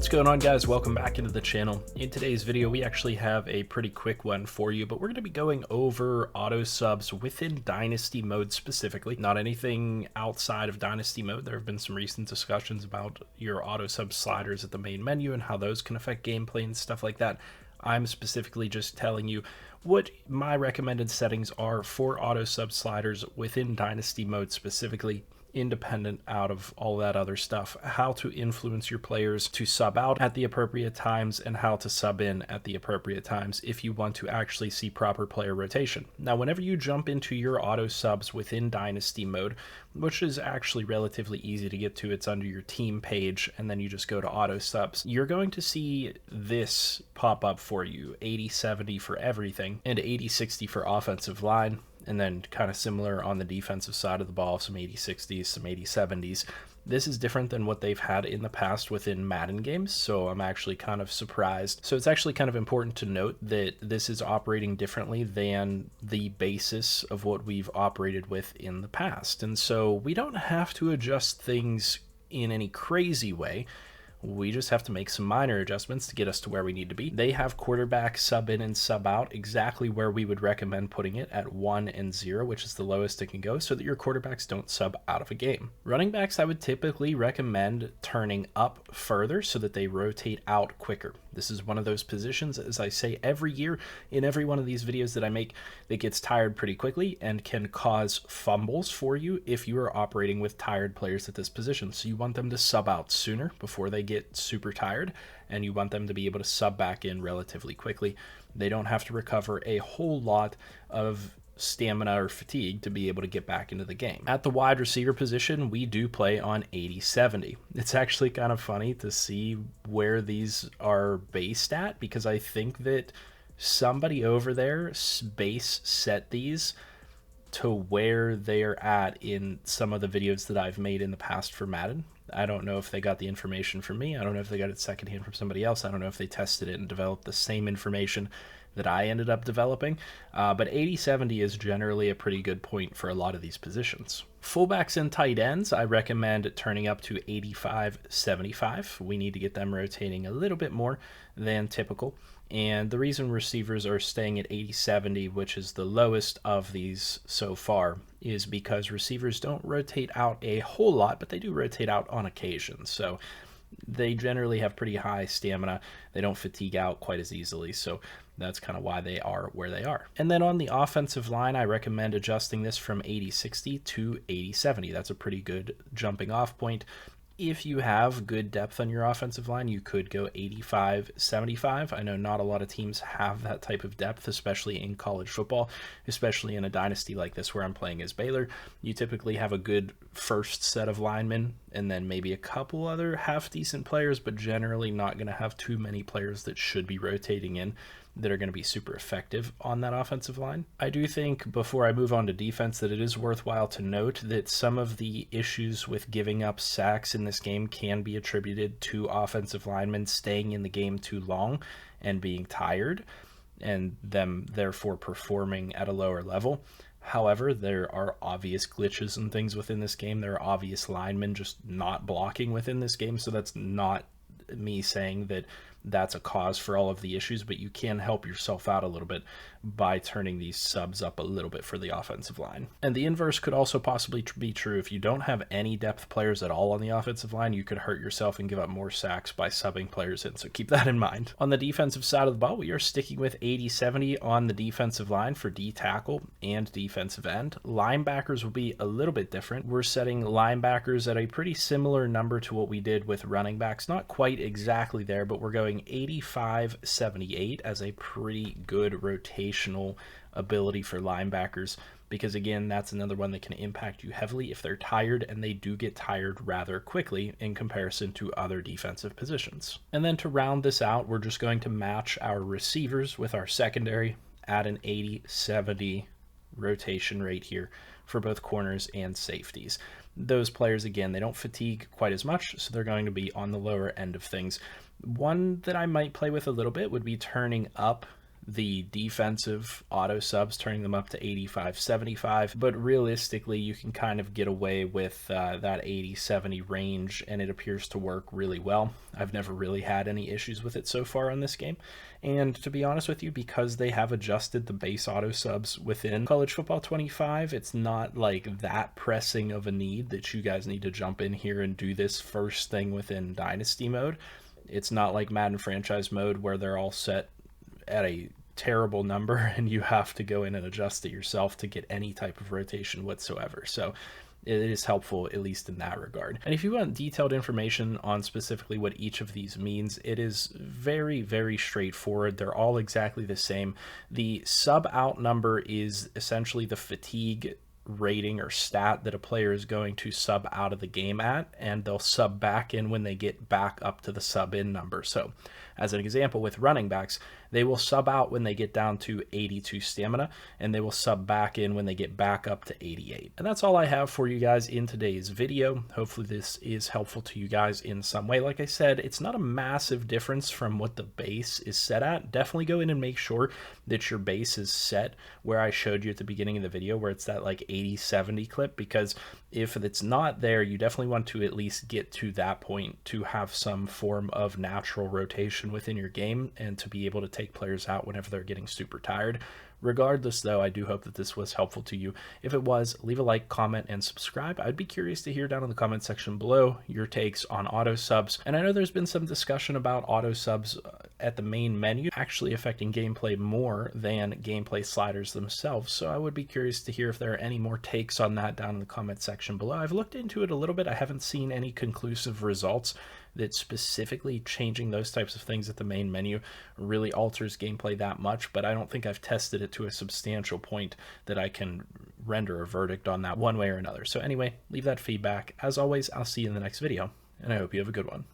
What's going on, guys? Welcome back into the channel. In today's video, we actually have a pretty quick one for you, but we're going to be going over auto subs within Dynasty Mode specifically, not anything outside of Dynasty Mode. There have been some recent discussions about your auto sub sliders at the main menu and how those can affect gameplay and stuff like that. I'm specifically just telling you what my recommended settings are for auto sub sliders within Dynasty Mode specifically, independent out of all that other stuff, how to influence your players to sub out at the appropriate times and how to sub in at the appropriate times if you want to actually see proper player rotation. Now, whenever you jump into your auto subs within Dynasty Mode, which is actually relatively easy to get to, it's under your team page and then you just go to auto subs, you're going to see this pop up for you: 80-70 for everything and 80-60 for offensive line. And then kind of similar on the defensive side of the ball, some 80-60s, some 80-70s. This is different than what they've had in the past within Madden games, so I'm actually kind of surprised. So it's actually kind of important to note that this is operating differently than the basis of what we've operated with in the past. And so we don't have to adjust things in any crazy way. We just have to make some minor adjustments to get us to where we need to be. They have quarterback sub in and sub out exactly where we would recommend putting it, at 1 and 0, which is the lowest it can go, so that your quarterbacks don't sub out of a game. Running backs, I would typically recommend turning up further so that they rotate out quicker. This is one of those positions, as I say every year in every one of these videos that I make, that gets tired pretty quickly and can cause fumbles for you if you are operating with tired players at this position. So you want them to sub out sooner before they get super tired, and you want them to be able to sub back in relatively quickly. They don't have to recover a whole lot of stamina or fatigue to be able to get back into the game. At the wide receiver position, we do play on 80-70. It's actually kind of funny to see where these are based at, because I think that somebody over there base set these to where they're at in some of the videos that I've made in the past for Madden. I don't know if they got the information from me. I don't know if they got it secondhand from somebody else. I don't know if they tested it and developed the same information that I ended up developing. But 80-70 is generally a pretty good point for a lot of these positions. Fullbacks and tight ends, I recommend turning up to 85-75. We need to get them rotating a little bit more than typical. And the reason receivers are staying at 80-70, which is the lowest of these so far, is because receivers don't rotate out a whole lot, but they do rotate out on occasion. So they generally have pretty high stamina. They don't fatigue out quite as easily. So that's kind of why they are where they are. And then on the offensive line, I recommend adjusting this from 80-60 to 80-70. That's a pretty good jumping off point. If you have good depth on your offensive line, you could go 85-75. I know not a lot of teams have that type of depth, especially in college football, especially in a dynasty like this where I'm playing as Baylor. You typically have a good first set of linemen and then maybe a couple other half-decent players, but generally not going to have too many players that should be rotating in that are going to be super effective on that offensive line. I do think, before I move on to defense, that it is worthwhile to note that some of the issues with giving up sacks in this game can be attributed to offensive linemen staying in the game too long and being tired, and them therefore performing at a lower level. However, there are obvious glitches and things within this game. There are obvious linemen just not blocking within this game, so that's not me saying that that's a cause for all of the issues, but you can help yourself out a little bit by turning these subs up a little bit for the offensive line. And the inverse could also possibly be true. If you don't have any depth players at all on the offensive line, you could hurt yourself and give up more sacks by subbing players in, so keep that in mind. On the defensive side of the ball, we are sticking with 80-70 on the defensive line for D tackle and defensive end. Linebackers will be a little bit different. We're setting linebackers at a pretty similar number to what we did with running backs. Not quite exactly there, but we're going 85-78 as a pretty good rotational ability for linebackers, because again, that's another one that can impact you heavily if they're tired, and they do get tired rather quickly in comparison to other defensive positions. And then to round this out, we're just going to match our receivers with our secondary at an 80-70 rotation rate here for both corners and safeties. Those players, again, they don't fatigue quite as much, so they're going to be on the lower end of things. One that I might play with a little bit would be turning up the defensive auto subs, turning them up to 85, 75, but realistically you can kind of get away with that 80, 70 range, and it appears to work really well. I've never really had any issues with it so far on this game, and to be honest with you, because they have adjusted the base auto subs within College Football 25, it's not like that pressing of a need that you guys need to jump in here and do this first thing within Dynasty Mode. It's not like Madden Franchise Mode where they're all set at a terrible number and you have to go in and adjust it yourself to get any type of rotation whatsoever. So it is helpful, at least in that regard. And if you want detailed information on specifically what each of these means, it is very, very straightforward. They're all exactly the same. The sub out number is essentially the fatigue rating or stat that a player is going to sub out of the game at, and they'll sub back in when they get back up to the sub in number. So as an example, with running backs, they will sub out when they get down to 82 stamina, and they will sub back in when they get back up to 88. And that's all I have for you guys in today's video. Hopefully this is helpful to you guys in some way. Like I said, it's not a massive difference from what the base is set at. Definitely go in and make sure that your base is set where I showed you at the beginning of the video, where it's that like 80-70 clip, because if it's not there, you definitely want to at least get to that point to have some form of natural rotation within your game and to be able to take players out whenever they're getting super tired. Regardless, though, I do hope that this was helpful to you. If it was, leave a like, comment, and subscribe. I'd be curious to hear down in the comment section below your takes on auto subs. And I know there's been some discussion about auto subs at the main menu actually affecting gameplay more than gameplay sliders themselves. So I would be curious to hear if there are any more takes on that down in the comment section below. I've looked into it a little bit. I haven't seen any conclusive results that specifically changing those types of things at the main menu really alters gameplay that much, but I don't think I've tested it to a substantial point that I can render a verdict on that one way or another. So anyway, leave that feedback. As always, I'll see you in the next video, and I hope you have a good one.